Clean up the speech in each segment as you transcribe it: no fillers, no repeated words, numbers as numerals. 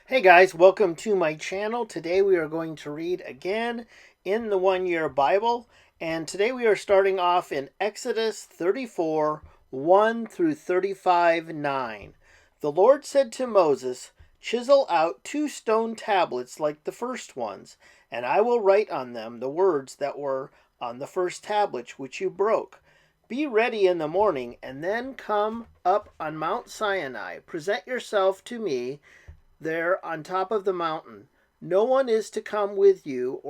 Hey guys, welcome to my channel. Today we are going to read again in the 1 Year Bible. And today we are starting off in Exodus 34, 1 through 35, 9. The Lord said to Moses, "Chisel out 2 stone tablets like the first ones, and I will write on them the words that were on the first tablet which you broke. Be ready in the morning, and then come up on Mount Sinai. Present yourself to me there on top of the mountain. No one is to come with you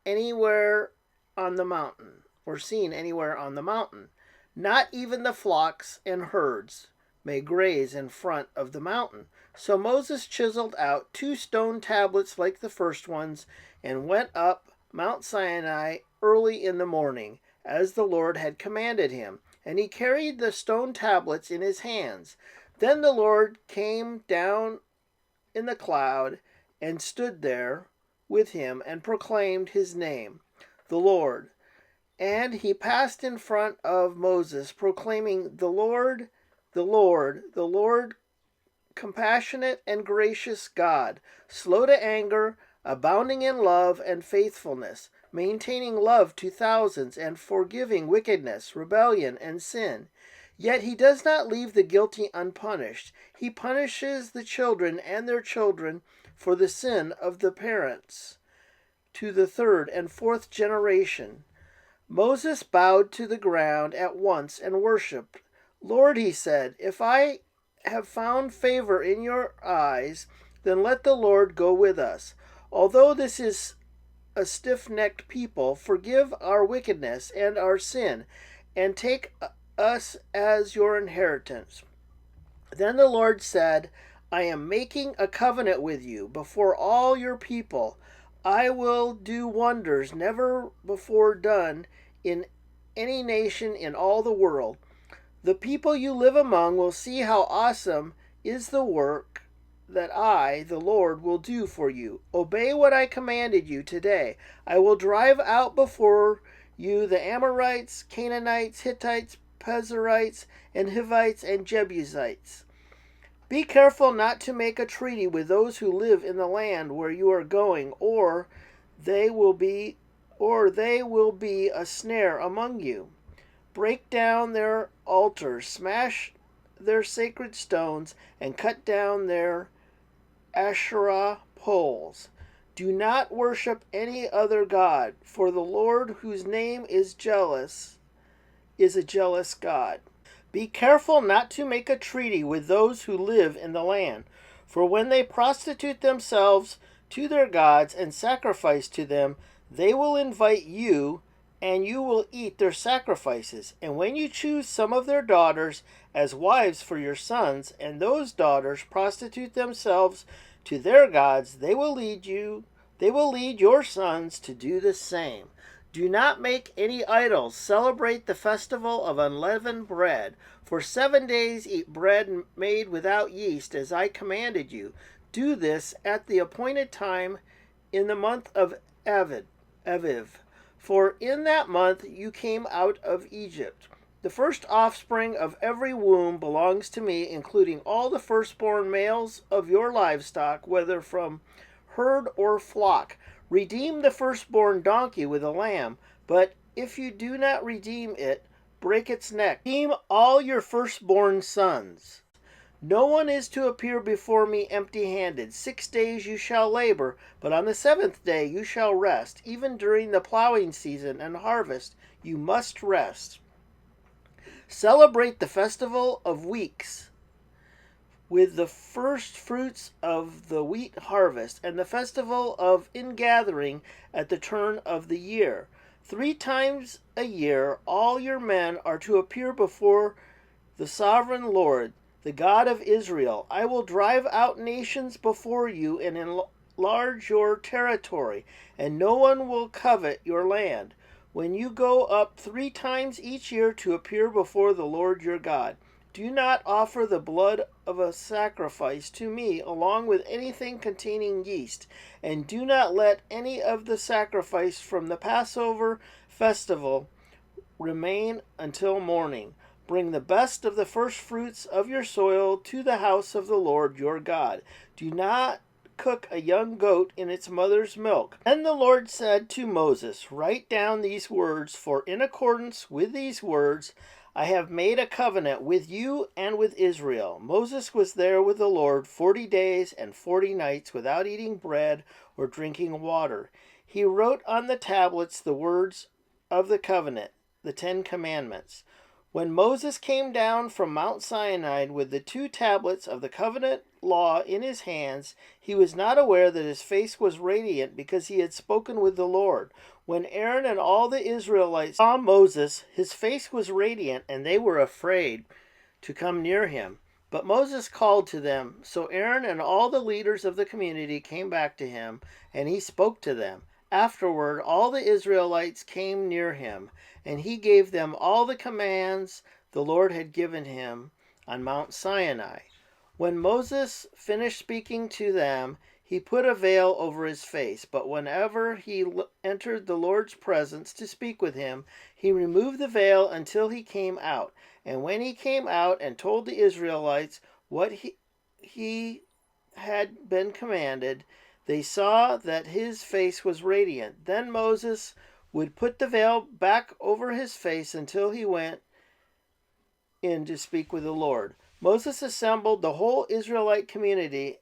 anywhere on the mountain, or seen anywhere on the mountain. Not even the flocks and herds may graze in front of the mountain." So Moses chiseled out 2 stone tablets like the first ones and went up Mount Sinai early in the morning, as the Lord had commanded him. And he carried the stone tablets in his hands. Then the Lord came down in the cloud and stood there with him and proclaimed his name, the Lord. And he passed in front of Moses, proclaiming, "The Lord, the Lord, the Lord, compassionate and gracious God, slow to anger, abounding in love and faithfulness, maintaining love to thousands, and forgiving wickedness, rebellion, and sin. Yet he does not leave the guilty unpunished. He punishes the children and their children for the sin of the parents, to the third and fourth generation." Moses bowed to the ground at once and worshipped. "Lord," he said, "if I have found favor in your eyes, then let the Lord go with us. Although this is a stiff-necked people, forgive our wickedness and our sin, and take us as your inheritance." Then the Lord said, "I am making a covenant with you before all your people. I will do wonders never before done in any nation in all the world. The people you live among will see how awesome is the work that I, the Lord, will do for you. Obey what I commanded you today. I will drive out before you the Amorites, Canaanites, Hittites, Perizzites, and Hivites, and Jebusites. Be careful not to make a treaty with those who live in the land where you are going, or they will be a snare among you. Break down their altars, smash their sacred stones, and cut down their Asherah poles. Do not worship any other god, for the Lord, whose name is a jealous God. Be careful not to make a treaty with those who live in the land, for when they prostitute themselves to their gods and sacrifice to them, they will invite you, and you will eat their sacrifices. And when you choose some of their daughters as wives for your sons, and those daughters prostitute themselves to their gods, they will lead your sons to do the same. Do not make any idols. Celebrate the festival of unleavened bread. For 7 days eat bread made without yeast, as I commanded you. Do this at the appointed time in the month of Aviv. For in that month you came out of Egypt. The first offspring of every womb belongs to me, including all the firstborn males of your livestock, whether from herd or flock. Redeem the firstborn donkey with a lamb, but if you do not redeem it, break its neck. Redeem all your firstborn sons. No one is to appear before me empty-handed. 6 days you shall labor, but on the seventh day you shall rest. Even during the plowing season and harvest you must rest. Celebrate the festival of weeks with the first fruits of the wheat harvest, and the festival of ingathering at the turn of the year. 3 times a year all your men are to appear before the sovereign Lord, the God of Israel. I will drive out nations before you and enlarge your territory, and no one will covet your land. When you go up 3 times each year to appear before the Lord your God, do not offer the blood of a sacrifice to me along with anything containing yeast, and do not let any of the sacrifice from the Passover festival remain until morning. Bring the best of the first fruits of your soil to the house of the Lord your God. Do not cook a young goat in its mother's milk. Then the Lord said to Moses, Write down these words, for in accordance with these words I have made a covenant with you and with Israel. Moses was there with the Lord 40 days and 40 nights without eating bread or drinking water. He wrote on the tablets the words of the covenant, the 10 Commandments. When Moses came down from Mount Sinai with the 2 tablets of the covenant law in his hands, he was not aware that his face was radiant because he had spoken with the Lord. When Aaron and all the Israelites saw Moses, his face was radiant, and they were afraid to come near him. But Moses called to them. So Aaron and all the leaders of the community came back to him, and he spoke to them. Afterward, all the Israelites came near him, and he gave them all the commands the Lord had given him on Mount Sinai. When Moses finished speaking to them, he put a veil over his face. But whenever he entered the Lord's presence to speak with him, he removed the veil until he came out. And when he came out and told the Israelites what he had been commanded, they saw that his face was radiant. Then Moses would put the veil back over his face until he went in to speak with the Lord. Moses assembled the whole Israelite community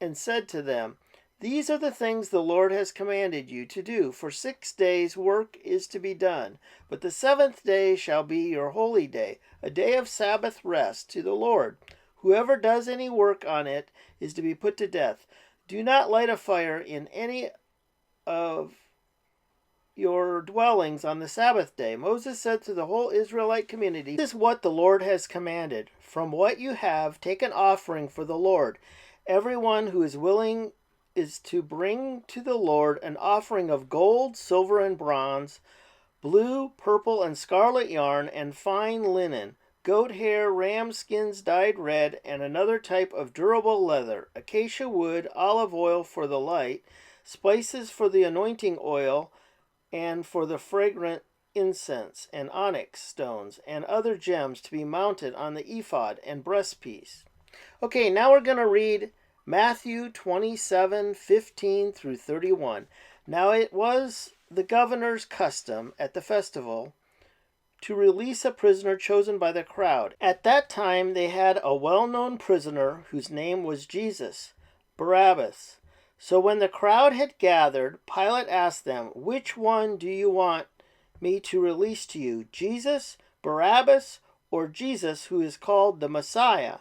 and said to them, These are the things the Lord has commanded you to do. For 6 days work is to be done, but the 7th day shall be your holy day, a day of Sabbath rest to the Lord. Whoever does any work on it is to be put to death. Do not light a fire in any of your dwellings on the Sabbath day. Moses said to the whole Israelite community, This is what the Lord has commanded. From what you have, take an offering for the Lord. Everyone who is willing is to bring to the Lord an offering of gold, silver, and bronze, blue, purple, and scarlet yarn, and fine linen, goat hair, ram skins dyed red, and another type of durable leather, acacia wood, olive oil for the light, spices for the anointing oil, and for the fragrant incense, and onyx stones, and other gems to be mounted on the ephod and breastpiece. Okay, now we're going to read Matthew 27:15 through 31. Now it was the governor's custom at the festival to release a prisoner chosen by the crowd. At that time they had a well-known prisoner whose name was Jesus, Barabbas. So when the crowd had gathered, Pilate asked them, Which one do you want me to release to you, Jesus, Barabbas, or Jesus who is called the Messiah?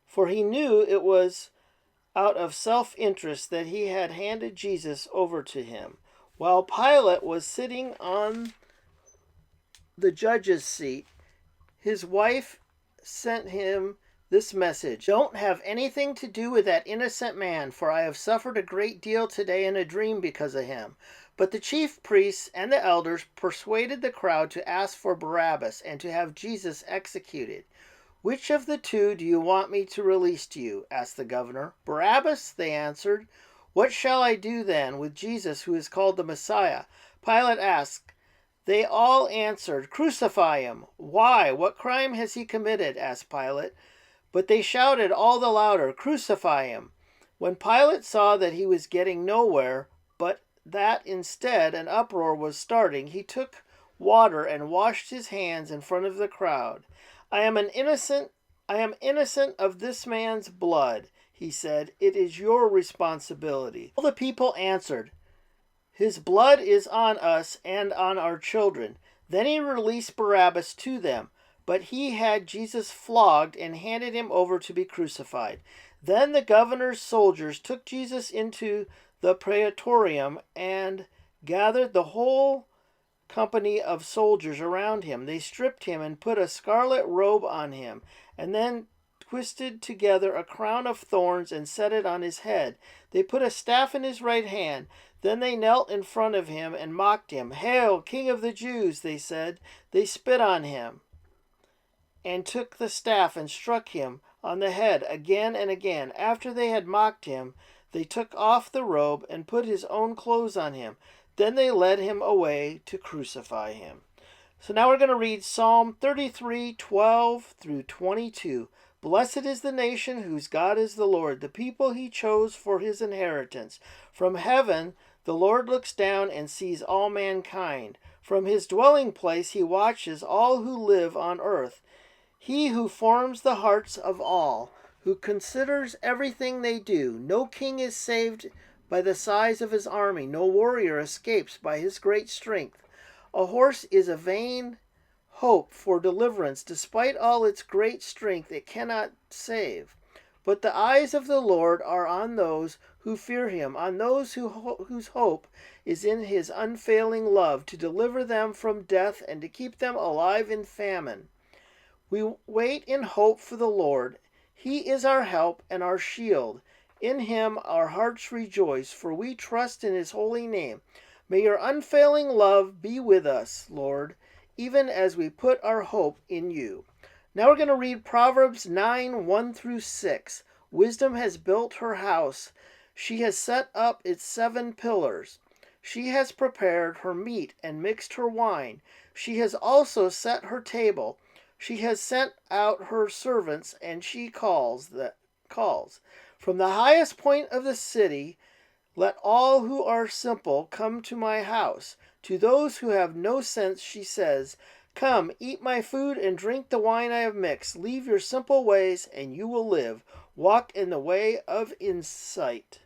For he knew it was out of self-interest that he had handed Jesus over to him. While Pilate was sitting on the judge's seat, his wife sent him this message: Don't have anything to do with that innocent man, for I have suffered a great deal today in a dream because of him. But the chief priests and the elders persuaded the crowd to ask for Barabbas and to have Jesus executed. Which of the two do you want me to release to you? Asked the governor. Barabbas, they answered. What shall I do then with Jesus who is called the Messiah? Pilate asked. They all answered, Crucify him. Why? What crime has he committed? Asked Pilate. But they shouted all the louder, Crucify him. When Pilate saw that he was getting nowhere, but that instead an uproar was starting, he took water and washed his hands in front of the crowd. I am innocent of this man's blood, he said. It is your responsibility. All the people answered, His blood is on us and on our children. Then he released Barabbas to them. But he had Jesus flogged and handed him over to be crucified. Then the governor's soldiers took Jesus into the praetorium and gathered the whole company of soldiers around him. They stripped him and put a scarlet robe on him, and then twisted together a crown of thorns and set it on his head. They put a staff in his right hand. Then they knelt in front of him and mocked him. Hail, King of the Jews, they said. They spit on him and took the staff and struck him on the head again and again. After they had mocked him, they took off the robe and put his own clothes on him. Then they led him away to crucify him. So now we're going to read Psalm 33:12 through 22. Blessed is the nation whose God is the Lord, the people he chose for his inheritance. From heaven the Lord looks down and sees all mankind. From his dwelling place he watches all who live on earth. He who forms the hearts of all, who considers everything they do. No king is saved by the size of his army. No warrior escapes by his great strength. A horse is a vain hope for deliverance. Despite all its great strength, it cannot save. But the eyes of the Lord are on those who fear him, on those whose hope is in his unfailing love, to deliver them from death and to keep them alive in famine. We wait in hope for the Lord. He is our help and our shield. In him our hearts rejoice, for we trust in his holy name. May your unfailing love be with us, Lord, even as we put our hope in you. Now we're going to read Proverbs 9:1 through 6. Wisdom has built her house. She has set up its 7 pillars. She has prepared her meat and mixed her wine. She has also set her table. She has sent out her servants, and she calls. From the highest point of the city, let all who are simple come to my house. To those who have no sense she says, come, eat my food and drink the wine I have mixed. Leave your simple ways and you will live. Walk in the way of insight.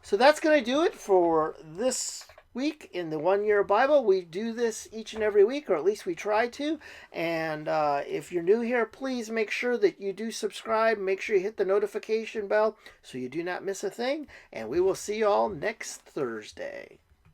So that's going to do it for this week in the 1 Year Bible. We do this each and every week, or at least we try to. And if you're new here, please make sure that you do subscribe. Make sure you hit the notification bell so you do not miss a thing. And we will see you all next Thursday.